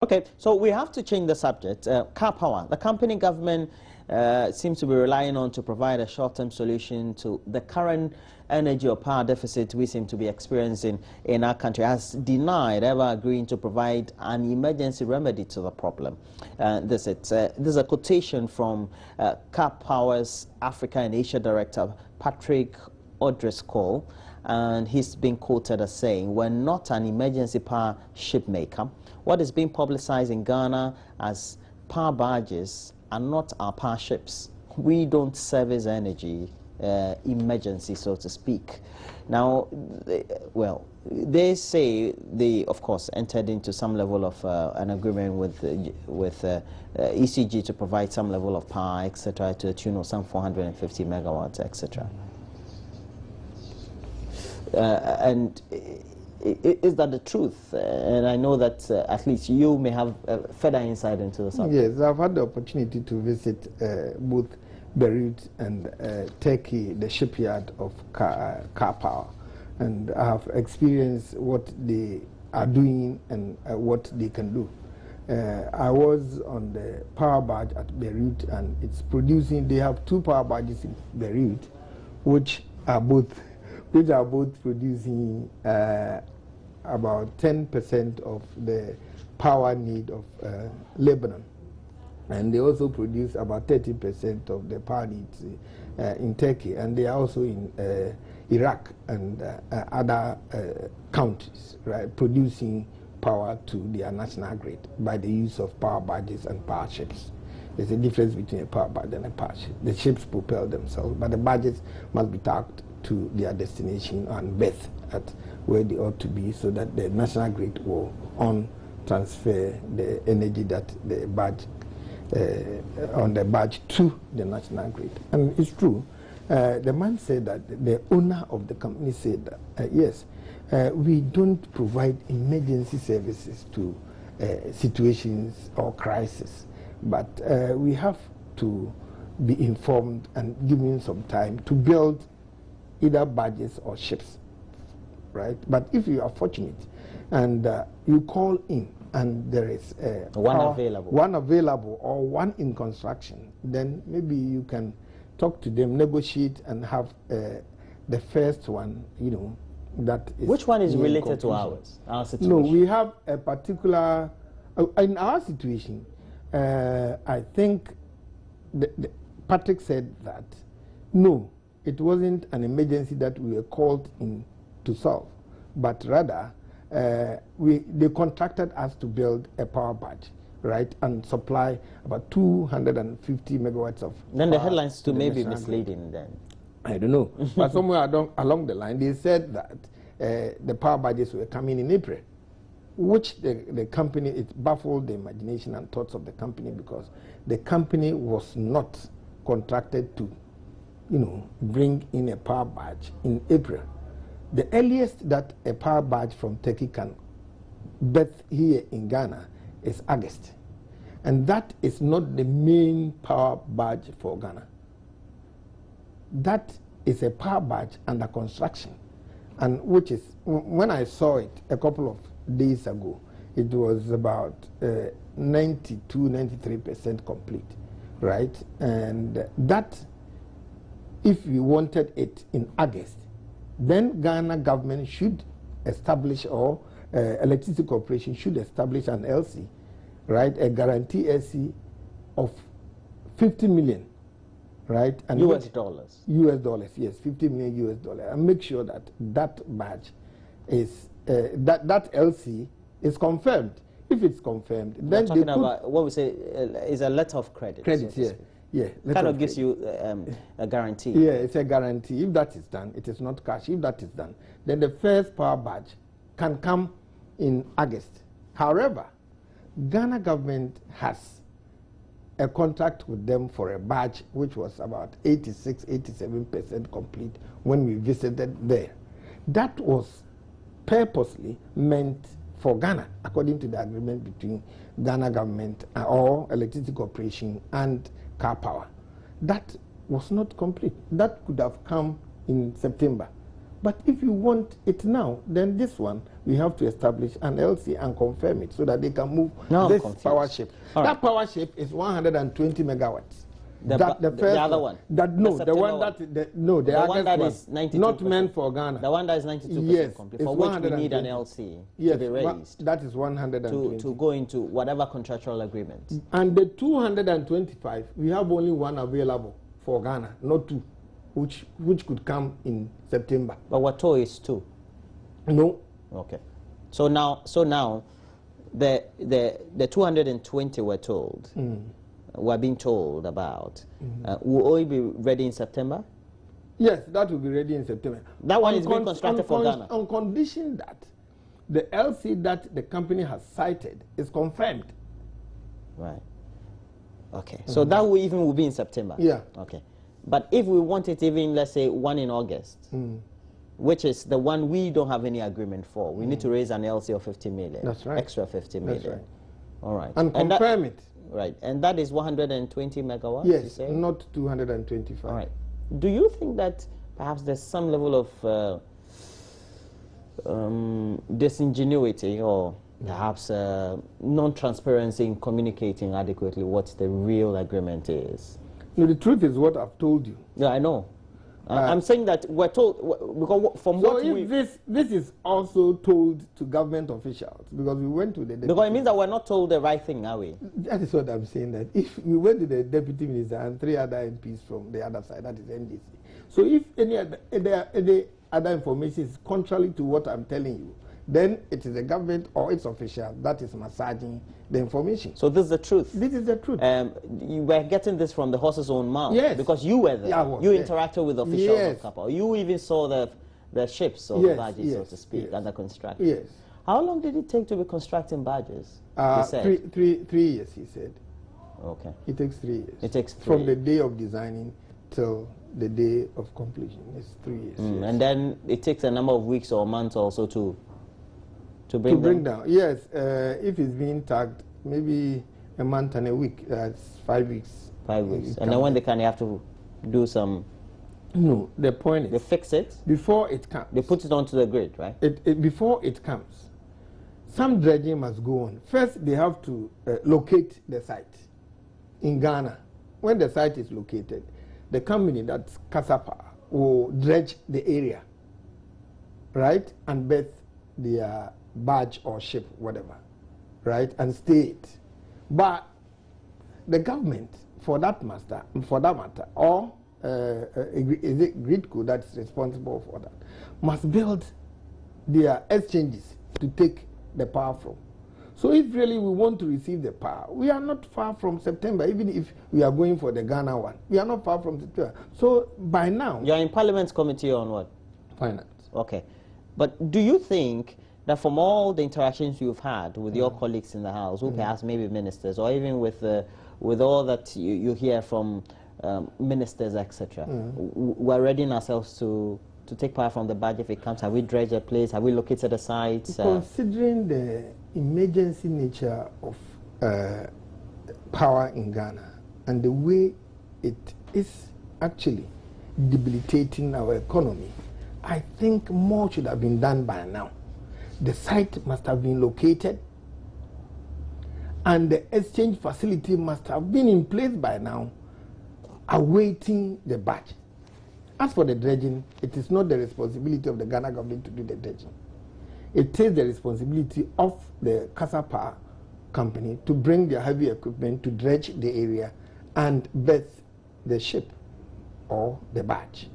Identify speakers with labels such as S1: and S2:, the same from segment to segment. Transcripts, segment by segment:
S1: Okay, so we have to change the subject. Karpower, the company government seems to be relying on to provide a short-term solution to the current energy or power deficit we seem to be experiencing in our country, has denied ever agreeing to provide an emergency remedy to the problem. This is a quotation from Karpower's Africa and Asia Director, Patrick O'Driscoll, and he's been quoted as saying, "We're not an emergency power ship maker. What is being publicized in Ghana as power barges are not our power ships. We don't service energy emergency, so to speak." Now, they say they, of course, entered into some level of an agreement with ECG to provide some level of power, etc., to the tune of some 450 megawatts, etc. And is that the truth? And I know that at least you may have further insight into the subject.
S2: Yes, I've had the opportunity to visit both Beirut and Turkey, the shipyard of Karpower, and I have experienced what they are doing and what they can do. I was on the power barge at Beirut, and it's producing. They have two power barges in Beirut, which are both producing about 10% of the power need of Lebanon. And they also produce about 30% of the power needs in Turkey. And they are also in Iraq and other countries, right, producing power to their national grid by the use of power barges and power ships. There's a difference between a power barge and a power ship. The ships propel themselves, but the barges must be tacked to their destination and berth at where they ought to be, so that the national grid will transfer the energy that the barge on the barge to the national grid. And it's true. The man said that the owner of the company said that yes, we don't provide emergency services to situations or crises, but we have to be informed and given some time to build either barges or ships, right? But if you are fortunate and you call in and there is
S1: one
S2: available or one in construction, then maybe you can talk to them, negotiate, and have the first one, you know, that is.
S1: Which one is related to our situation?
S2: No, we have a particular, in our situation, I think Patrick said that, no, it wasn't an emergency that we were called in to solve, but rather they contracted us to build a power barge, right, and supply about 250 megawatts of
S1: Then the headlines too may be misleading then.
S2: I don't know. But somewhere along the line, they said that the power barges were coming in April, which the company, it baffled the imagination and thoughts of the company, because the company was not contracted to, you know, bring in a power barge in April. The earliest that a power barge from Turkey can berth here in Ghana is August. And that is not the main power barge for Ghana. That is a power barge under construction, and which is, when I saw it a couple of days ago, it was about 92-93% complete, right? And that, if you wanted it in August, then Ghana government should establish, or Electricity Corporation should establish an LC, right? A guarantee LC of 50 million, right? And
S1: US dollars.
S2: US dollars, yes, 50 million US dollars. And make sure that that badge is, that LC is confirmed. If it's confirmed, then
S1: talking about what we say is a letter of credit.
S2: Credit,
S1: so
S2: yeah. Yeah,
S1: kind of gives you a guarantee.
S2: Yeah, it's a guarantee. If that is done, it is not cash. If that is done, then the first power barge can come in August. However, Ghana government has a contract with them for a barge which was about 86-87% complete when we visited there. That was purposely meant for Ghana, according to the agreement between Ghana government or Electricity Corporation and Karpower. That was not complete. That could have come in September, But if you want it now, then this one, we have to establish an LC and confirm it so that they can move this power ship. That power ship is 120 megawatts.
S1: The other one?
S2: The one that is 92%. Not meant for Ghana.
S1: The one that is 92% complete, for which we need an LC to be raised.
S2: That is 120.
S1: To go into whatever contractual agreement.
S2: And the 225, we have only one available for Ghana, not two, which could come in September.
S1: But what told is two?
S2: No.
S1: Okay. So now the 220 we're told. We're being told about. Will oil be ready in September?
S2: Yes, that will be ready in September.
S1: That one is being constructed for Ghana.
S2: On condition that the LC that the company has cited is confirmed.
S1: Right. Okay. So that will be in September?
S2: Yeah.
S1: Okay. But if we want it even, let's say, one in August, which is the one we don't have any agreement for, we need to raise an LC of 50 million.
S2: That's right.
S1: Extra 50 million.
S2: That's right.
S1: All right.
S2: And confirm it.
S1: Right, and that is 120 megawatts?
S2: Yes,
S1: you say?
S2: not 225.
S1: All right. Do you think that perhaps there's some level of disingenuity or perhaps non-transparency in communicating adequately what the real agreement is?
S2: No, the truth is what I've told you.
S1: Yeah, I know. I'm saying that we're told, because from what we...
S2: this is also told to government officials, because we went to the deputy...
S1: Because it means that we're not told the right thing, are we?
S2: That is what I'm saying, that if we went to the deputy minister and 3 other MPs from the other side, that is NDC. So if any other information is contrary to what I'm telling you, then it is the government or its official that is massaging the information.
S1: So this is the truth?
S2: This is the truth.
S1: You were getting this from the horse's own mouth?
S2: Yes.
S1: Because you were there.
S2: Yeah,
S1: you interacted with officials of Karpower. You even saw the ships or the barges, so to speak, under construction.
S2: Yes.
S1: How long did it take to be constructing barges?
S2: 3 years, he said.
S1: Okay.
S2: It takes 3 years.
S1: It takes 3
S2: From the day of designing till the day of completion. It's 3 years. Yes.
S1: And then it takes a number of weeks or months also to bring
S2: down. Yes, if it's being tagged, maybe a month and a week. That's 5 weeks.
S1: 5 weeks. And then when they have to do some...
S2: No, the point is...
S1: They fix it?
S2: Before it comes.
S1: They put it onto the grid, right?
S2: Before it comes, some dredging must go on. First, they have to locate the site in Ghana. When the site is located, the company, that's Karpower, will dredge the area, right? And berth their barge or ship, whatever, right? And stay it. But the government, for that matter, or is it Gridco that's responsible for that, must build their exchanges to take the power from. So if really we want to receive the power, we are not far from September, even if we are going for the Ghana one. We are not far from September. So by now...
S1: You're in Parliament's committee on what?
S2: Finance.
S1: Okay. But do you think that from all the interactions you've had with your colleagues in the House, who perhaps maybe ministers, or even with all that you hear from ministers, etc., we're readying ourselves to take power from the budget if it comes? Have we dredged a place? Have we located a site?
S2: Considering the emergency nature of power in Ghana and the way it is actually debilitating our economy, I think more should have been done by now. The site must have been located and the exchange facility must have been in place by now, awaiting the batch. As for the dredging, it is not the responsibility of the Ghana government to do the dredging. It is the responsibility of the Karpower company to bring their heavy equipment to dredge the area and berth the ship or the barge.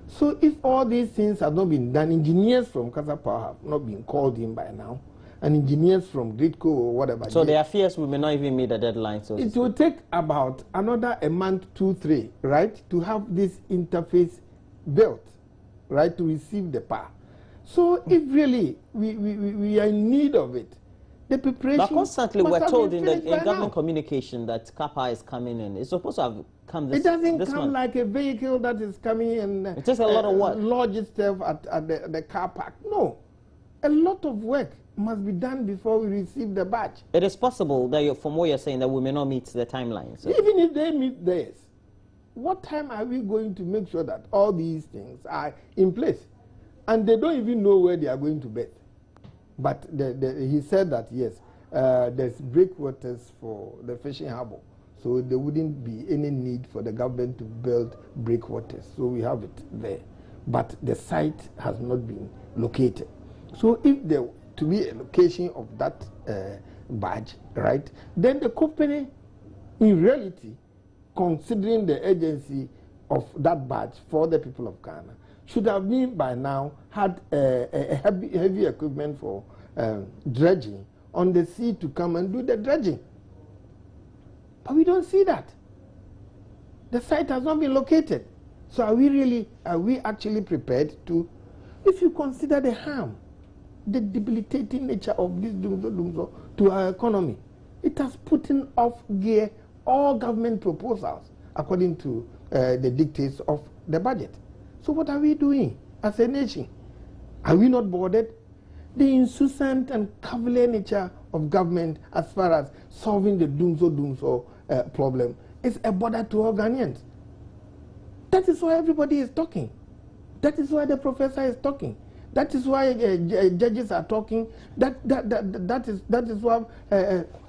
S2: So if all these things have not been done, engineers from Karpower have not been called in by now, and engineers from Gridco or whatever.
S1: So there are fears we may not even meet the deadline. So
S2: it will take about another a month, 2, 3, right, to have this interface built, right, to receive the power. So if really we are in need of it, the preparation...
S1: But constantly we're told in government communication that Karpower is coming in. It's supposed to have come this month.
S2: It doesn't come like a vehicle that is coming and...
S1: It takes a lot of work.
S2: Lodge itself at the car park. No. A lot of work must be done before we receive the badge. It
S1: is possible that, from what you're saying, that we may not meet the timeline. So.
S2: Even if they meet theirs, what time are we going to make sure that all these things are in place? and they don't even know where they are going to bed. But he said that, yes, there's breakwaters for the fishing harbor, so there wouldn't be any need for the government to build breakwaters. So we have it there. But the site has not been located. So if there to be a location of that barge, right, then the company, in reality, considering the agency of that barge for the people of Ghana, should have been by now had a heavy equipment for dredging on the sea to come and do the dredging. But we don't see that. The site has not been located. So are we actually prepared to, if you consider the harm, the debilitating nature of this Dumzo to our economy, it has put in off gear all government proposals according to the dictates of the budget. So what are we doing as a nation? Are we not bothered? The insouciant and cavalier nature of government as far as solving the Dumzo problem is a bother to all Ghanaians. That is why everybody is talking. That is why the professor is talking. That is why judges are talking. That is why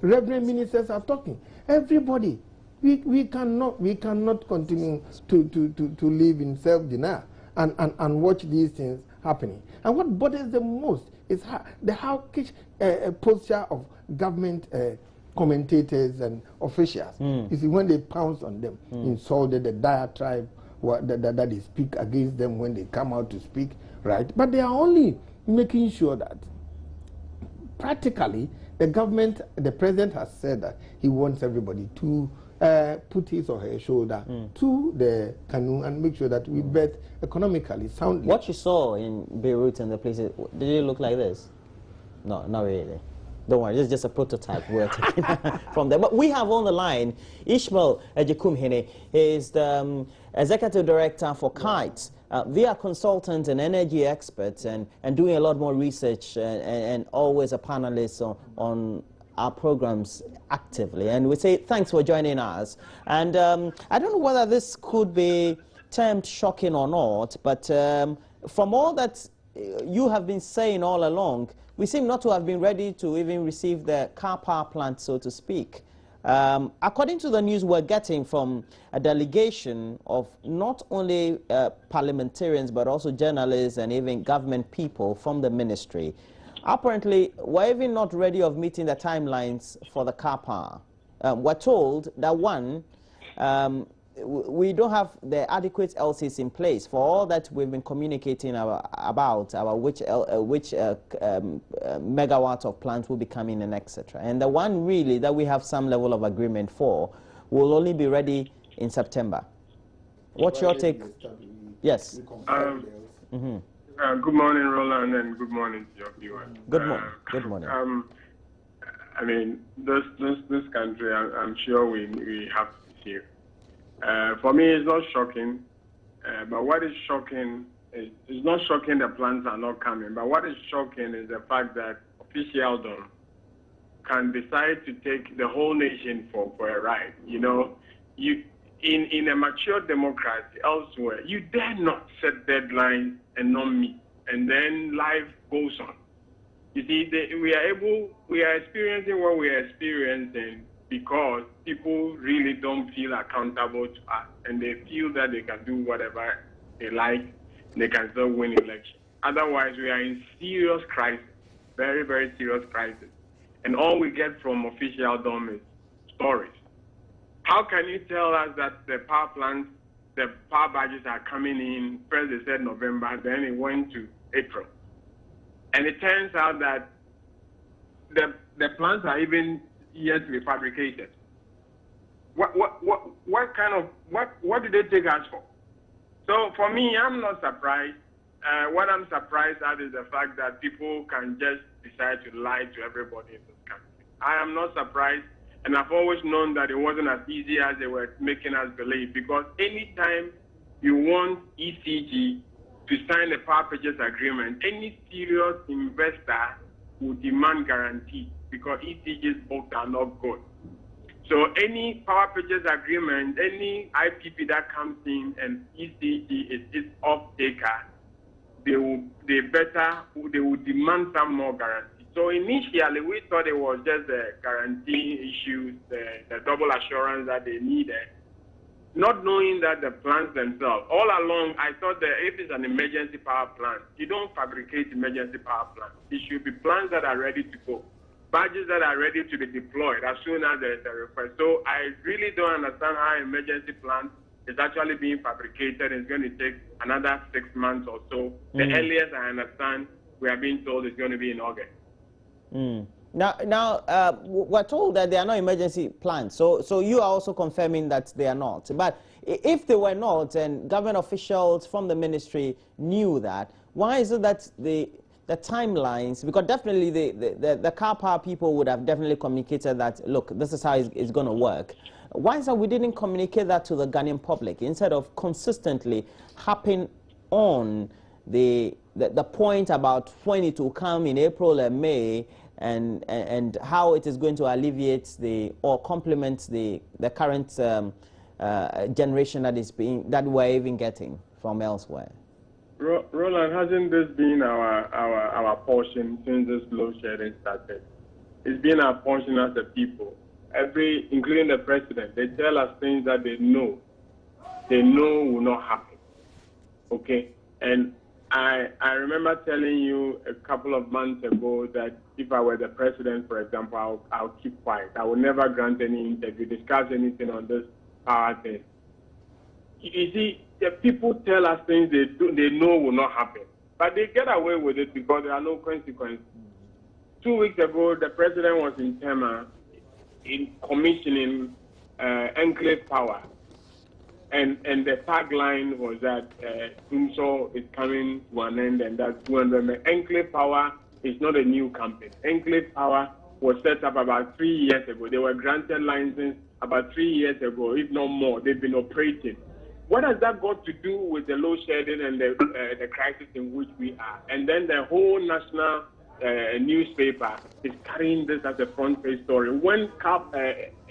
S2: reverend ministers are talking. Everybody, we cannot continue to live in self-denial and watch these things happening. And what bothers the most is the hawkish posture of government commentators and officials. You see, when they pounce on them, insulted the diatribe that they speak against them when they come out to speak, right? But they are only making sure that practically the government, the president has said that he wants everybody to put his or her shoulder to the canoe and make sure that we bet economically soundly.
S1: What you saw in Beirut and the places, did it look like this? No, not really. Don't worry, this is just a prototype we're taking from there. But we have on the line Ishmael Ejekumhene. He is the Executive Director for KITE. They are consultants and energy experts and doing a lot more research and always a panelist on our programs actively. And we say thanks for joining us. And I don't know whether this could be termed shocking or not, but from all that you have been saying all along, we seem not to have been ready to even receive the Karpower plant, so to speak. According to the news we're getting from a delegation of not only parliamentarians but also journalists and even government people from the ministry, apparently we're even not ready of meeting the timelines for the Karpower. We're told that one, we don't have the adequate LCs in place for all that we've been communicating about which megawatts of plants will be coming in, etc. And the one really that we have some level of agreement for will only be ready in September. What's your take? Yes.
S3: Good morning, Roland, and good morning to your viewers.
S1: Good morning. Good morning.
S3: I mean, this country, I'm sure we have to see. For me, it's not shocking, but what is shocking is it's not shocking the plants are not coming, but what is shocking is the fact that officialdom can decide to take the whole nation for a ride. You know, in a mature democracy elsewhere, you dare not set deadlines and not meet, and then life goes on. You see, we are experiencing what we are experiencing because people really don't feel accountable to us, and they feel that they can do whatever they like, and they can still win elections. Otherwise, we are in serious crisis, very, very serious crisis. And all we get from officialdom is stories. How can you tell us that the power plants, the power barges are coming in, first they said November, then it went to April. And it turns out that the plants are even yet to be fabricated. What did they take us for? So for me, I'm not surprised. What I'm surprised at is the fact that people can just decide to lie to everybody in this country. I am not surprised, and I've always known that it wasn't as easy as they were making us believe, because anytime you want ECG to sign a power purchase agreement, any serious investor will demand guarantee, because ECG's books are not good. So any power purchase agreement, any IPP that comes in and ECG is its off-taker, they will demand some more guarantee. So initially, we thought it was just the guarantee issues, the double assurance that they needed, not knowing that the plants themselves. All along, I thought that if it's an emergency power plant, you don't fabricate emergency power plants. It should be plants that are ready to go, barges that are ready to be deployed as soon as there is a request. So I really don't understand how emergency plant is actually being fabricated. It's going to take another 6 months or so. The earliest I understand, we are being told it's going to be in August.
S1: Now, we're told that there are no emergency plans. So you are also confirming that they are not. But if they were not, and government officials from the ministry knew that, why is it that the timelines, because definitely the Karpower people would have definitely communicated that, look, this is how it's going to work. Why is it we didn't communicate that to the Ghanaian public instead of consistently harping on the point about when it will come in April and May, and how it is going to alleviate or complement the current generation that we're even getting from elsewhere?
S3: Roland, hasn't this been our portion since this load shedding started? It's been our portion as a people. Including the president, they tell us things that they know will not happen. Okay? And I remember telling you a couple of months ago that if I were the president, for example, I'll keep quiet. I will never grant any interview, discuss anything on this power thing. You see, the people tell us things they know will not happen, but they get away with it because there are no consequences. 2 weeks ago, the president was in Tema in commissioning enclave power. And the tagline was that Tunso is coming to an end, and that's 200. Enclave Power is not a new company. Enclave Power was set up about 3 years ago. They were granted license about 3 years ago, if not more. They've been operating. What has that got to do with the load shedding and the crisis in which we are? And then the whole national newspaper is carrying this as a front page story. When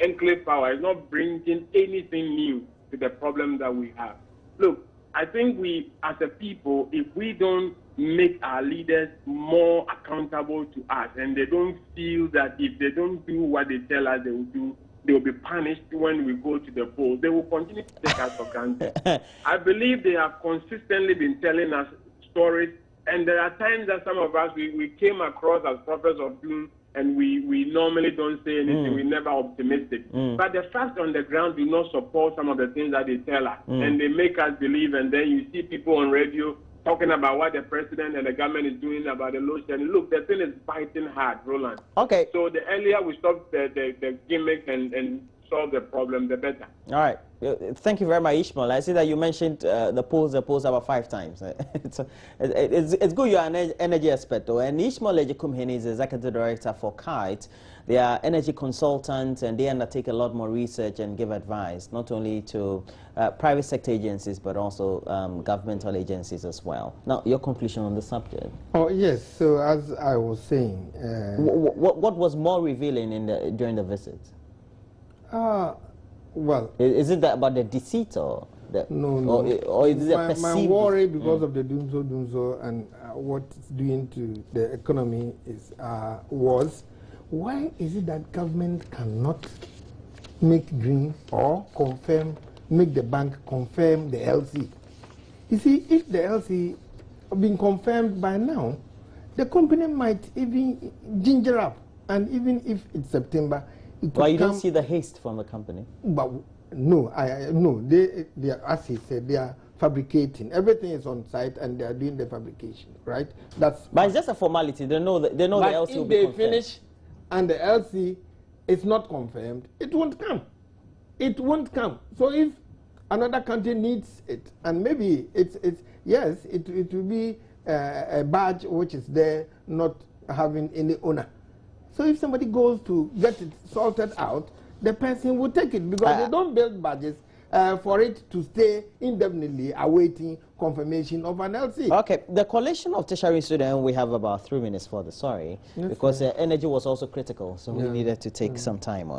S3: Enclave Power is not bringing anything new to the problem that we have. Look, I think we, as a people, if we don't make our leaders more accountable to us, and they don't feel that if they don't do what they tell us they will do, they will be punished when we go to the polls, they will continue to take us for granted. I believe they have consistently been telling us stories, and there are times that some of us, we came across as prophets of doom, and we normally don't say anything. We're never optimistic. But the facts on the ground do not support some of the things that they tell us. And they make us believe, and then you see people on radio talking about what the president and the government is doing about the load shedding. Look, the thing is biting hard, Roland.
S1: Okay.
S3: So the earlier we stop the gimmick and solve the problem, the better.
S1: All right. Thank you very much, Ishmael. I see that you mentioned the polls about 5 times. It's good you're an energy expert, though. And Ishmael Ejikumhene is Executive Director for KITE. They are energy consultants, and they undertake a lot more research and give advice, not only to private sector agencies, but also governmental agencies as well. Now, your conclusion on the subject?
S2: Oh, yes. So, as I was saying...
S1: what was more revealing during the visit?
S2: Well,
S1: is it about the deceit or
S2: no?
S1: Or is it a perceived?
S2: My worry because of the Dunzo and what it's doing to the economy was why is it that government cannot make green or make the bank confirm the LC? You see, if the LC had been confirmed by now, the company might even ginger up, and even if it's September.
S1: Well, you don't see the haste from the company?
S2: But no, no. They are, as he said, they are fabricating. Everything is on site, and they are doing the fabrication, right? But
S1: it's just a formality. They know the LC will be confirmed.
S2: If they finish and the LC is not confirmed, it won't come. It won't come. So if another country needs it, and maybe it will be a badge which is there, not having any owner. So if somebody goes to get it sorted out, the person will take it, because they don't build badges for it to stay indefinitely awaiting confirmation of an LC.
S1: Okay, the coalition of tertiary students, we have about 3 minutes for the because energy was also critical, so we needed to take some time on.